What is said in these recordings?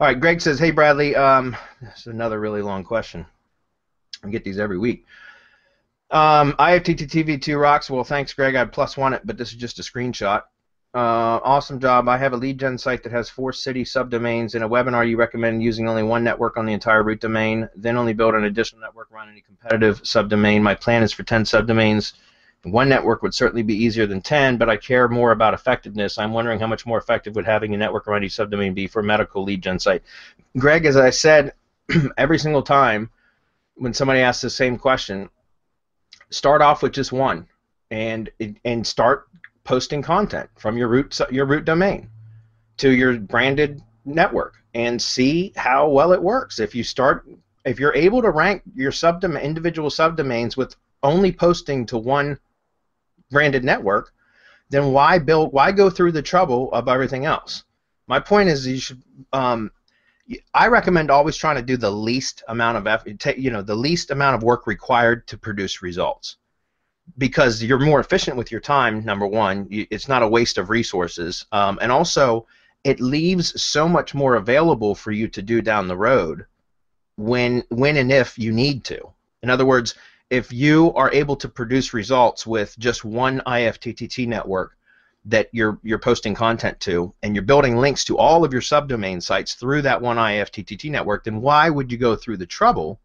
All right, Greg says, "Hey Bradley, this is another really long question. I get these every week. IFTTTV2 rocks. Well, thanks, Greg. I +1 it, but this is just a screenshot. Awesome job. I have a lead gen site that has 4 city subdomains. In a webinar, you recommend using only one network on the entire root domain, then only build an additional network around any competitive subdomain. My plan is for 10 subdomains. One network would certainly be easier than 10, but I care more about effectiveness. I'm wondering how much more effective would having a network around each subdomain be for a medical lead gen site." Greg, as I said, every single time when somebody asks the same question, start off with just one and start posting content from your root domain to your branded network and see how well it works. If you're able to rank your individual subdomains with only posting to one branded network, then why go through the trouble of everything else? My point is, you should I recommend always trying to do the least amount of effort, the least amount of work required to produce results, because you're more efficient with your time. Number one, it's not a waste of resources, and also it leaves so much more available for you to do down the road when and if you need to. In other words, if you are able to produce results with just one IFTTT network that you're posting content to, and you're building links to all of your subdomain sites through that one IFTTT network, then why would you go through the trouble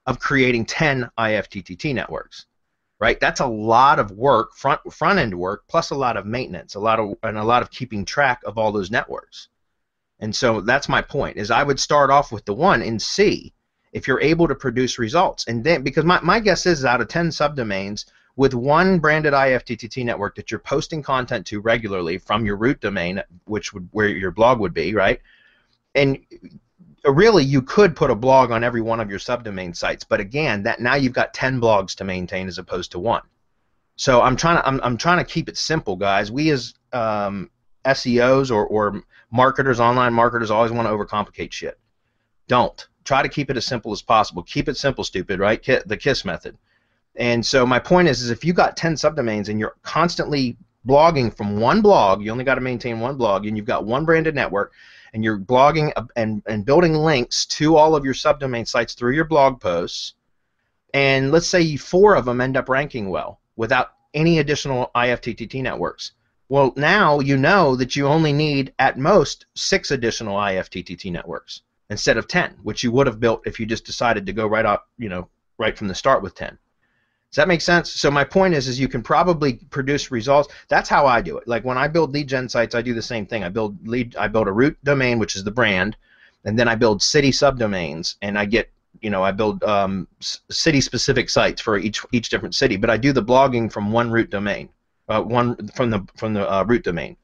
of creating 10 IFTTT networks? Right? That's a lot of work, front end work, plus a lot of maintenance, a lot of keeping track of all those networks. And so that's my point, is I would start off with the one and see if you're able to produce results. And then, because my guess is out of 10 subdomains, with one branded IFTTT network that you're posting content to regularly from your root domain, where your blog would be, right? And really, you could put a blog on every one of your subdomain sites, but again, now you've got 10 blogs to maintain as opposed to one. So I'm trying to keep it simple, guys. We as SEOs or marketers, online marketers, always want to overcomplicate shit. Don't. Try to keep it as simple as possible. Keep it simple, stupid, right? The KISS method. And so my point is if you got 10 subdomains and you're constantly blogging from one blog, you only got to maintain one blog, and you've got one branded network, and you're blogging and building links to all of your subdomain sites through your blog posts, and let's say 4 of them end up ranking well without any additional IFTTT networks. Well, now you know that you only need at most 6 additional IFTTT networks instead of 10, which you would have built if you just decided to go right from the start with 10. Does that make sense? So my point is you can probably produce results. That's how I do it. Like when I build lead gen sites, I do the same thing. I build a root domain, which is the brand, and then I build city subdomains, and I build city-specific sites for each different city. But I do the blogging from one root domain, from the root domain.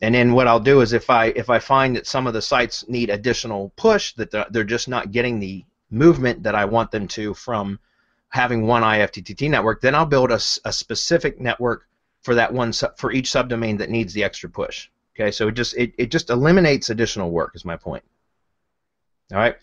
And then what I'll do is if I find that some of the sites need additional push, that they're just not getting the movement that I want them to from having one IFTTT network, then I'll build a specific network for that one for each subdomain that needs the extra push. Okay, so it just eliminates additional work, is my point. All right.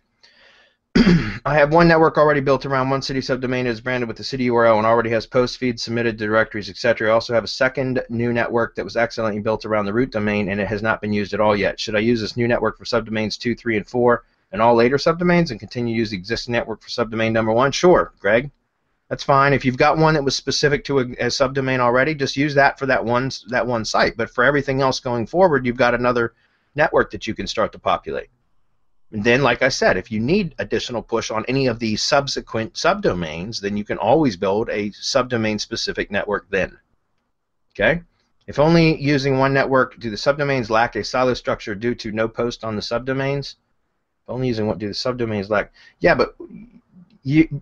I have one network already built around one city subdomain. It is branded with the city URL and already has post feeds submitted to directories, etc. I also have a second new network that was accidentally built around the root domain, and it has not been used at all yet. Should I use this new network for subdomains 2, 3, and 4 and all later subdomains, and continue to use the existing network for subdomain number 1? Sure, Greg. That's fine. If you've got one that was specific to a subdomain already, just use that for that one site. But for everything else going forward, you've got another network that you can start to populate. And then, like I said, if you need additional push on any of these subsequent subdomains, then you can always build a subdomain-specific network then. Okay? If only using one network, do the subdomains lack a silo structure due to no post on the subdomains? If only using what do the subdomains lack? Yeah, but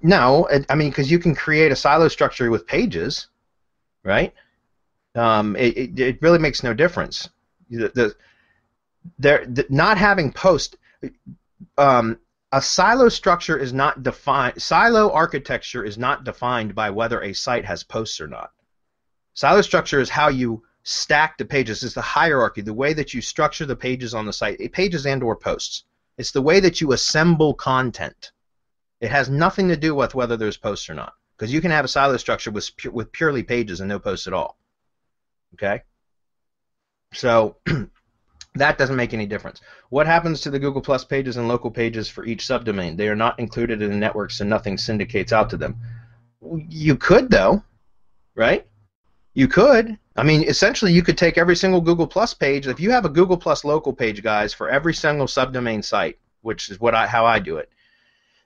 no, I mean, because you can create a silo structure with pages, right? It really makes no difference. Not having post, a silo structure is not defined. Silo architecture is not defined by whether a site has posts or not. Silo structure is how you stack the pages. It's the hierarchy, the way that you structure the pages on the site, pages and/or posts. It's the way that you assemble content. It has nothing to do with whether there's posts or not, because you can have a silo structure with purely pages and no posts at all. Okay? So That doesn't make any difference. What happens to the Google Plus pages and local pages for each subdomain? They are not included in the network, so nothing syndicates out to them. You could, though, right? You could. I mean, essentially, you could take every single Google Plus page. If you have a Google Plus local page, guys, for every single subdomain site, which is how I do it,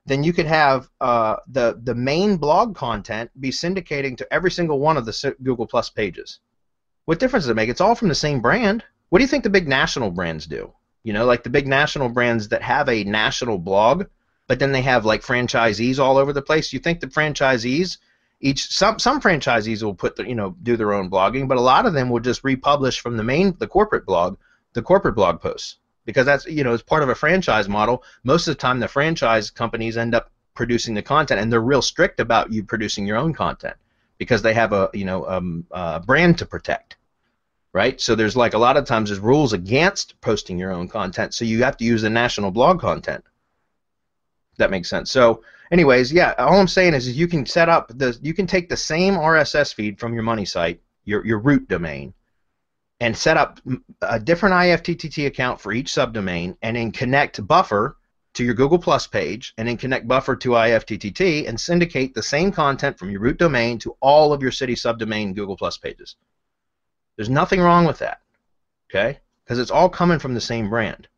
then you could have the main blog content be syndicating to every single one of the Google Plus pages. What difference does it make? It's all from the same brand. What do you think the big national brands do? You know, like the big national brands that have a national blog, but then they have like franchisees all over the place. You think the franchisees, some franchisees will put do their own blogging, but a lot of them will just republish from the corporate blog posts, because that's it's part of a franchise model. Most of the time, the franchise companies end up producing the content, and they're real strict about you producing your own content because they have a brand to protect. Right? So there's like a lot of times there's rules against posting your own content, so you have to use the national blog content. That makes sense. So anyways, yeah, all I'm saying is you can set up you can take the same RSS feed from your money site, your root domain, and set up a different IFTTT account for each subdomain, and then connect Buffer to your Google Plus page, and then connect Buffer to IFTTT, and syndicate the same content from your root domain to all of your city subdomain Google Plus pages. There's nothing wrong with that, okay? Because it's all coming from the same brand.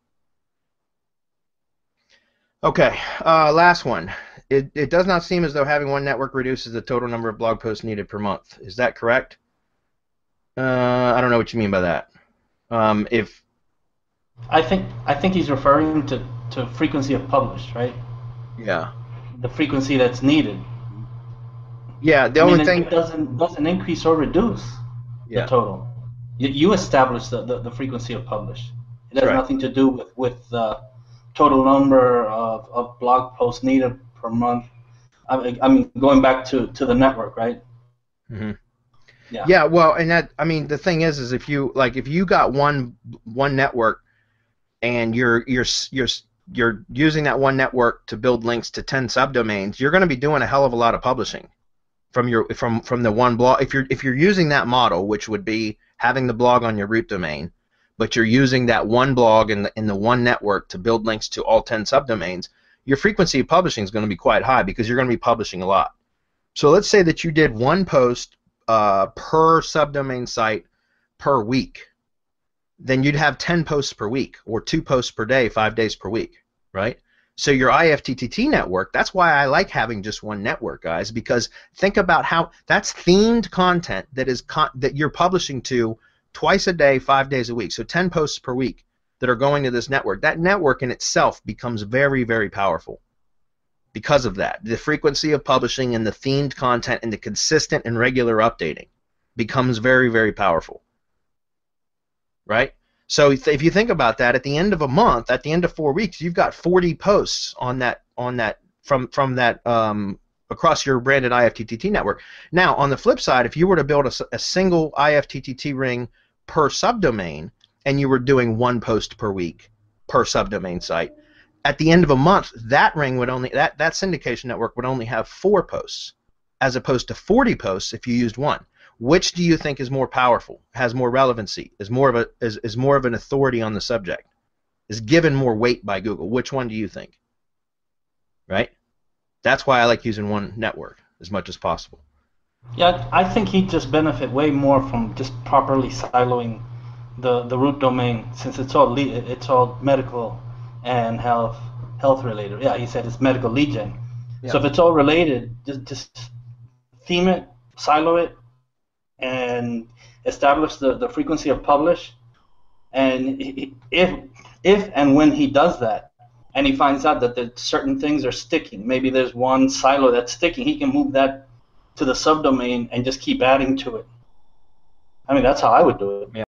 Okay, last one. It does not seem as though having one network reduces the total number of blog posts needed per month. Is that correct? I don't know what you mean by that. I think he's referring to frequency of publish, right? Yeah. The frequency that's needed. Yeah. It doesn't increase or reduce the total. You establish the frequency of publish. It has nothing to do with the total number of blog posts needed per month. I mean, going back to the network, right? Mm-hmm. Yeah. Yeah. Well, and the thing is if you got one network, and you're using that one network to build links to 10 subdomains, you're going to be doing a hell of a lot of publishing from the one blog. If you're using that model, which would be having the blog on your root domain, but you're using that one blog in the one network to build links to all 10 subdomains, your frequency of publishing is going to be quite high because you're going to be publishing a lot. So let's say that you did one post per subdomain site per week. Then you'd have 10 posts per week, or 2 posts per day, 5 days per week, right? So your IFTTT network, that's why I like having just one network, guys, because think about how that's themed content that you're publishing to twice a day, 5 days a week. So 10 posts per week that are going to this network. That network in itself becomes very, very powerful because of that. The frequency of publishing and the themed content and the consistent and regular updating becomes very, very powerful. Right? So if you think about that, at the end of a month, at the end of 4 weeks, you've got 40 posts on that from that across your branded IFTTT network. Now, on the flip side, if you were to build a single IFTTT ring per subdomain, and you were doing 1 post per week per subdomain site, at the end of a month, that ring would that syndication network would only have 4 posts, as opposed to 40 posts if you used one. Which do you think is more powerful, has more relevancy, is more of an authority on the subject, is given more weight by Google? Which one do you think? Right? That's why I like using one network as much as possible. Yeah, I think he'd just benefit way more from just properly siloing the root domain, since it's all medical and health related. Yeah, he said it's medical lead gen. Yeah. So if it's all related, just theme it, silo it, and establish the frequency of publish. And if and when he does that, and he finds out that certain things are sticking, maybe there's one silo that's sticking, he can move that to the subdomain and just keep adding to it. I mean, that's how I would do it. Yeah.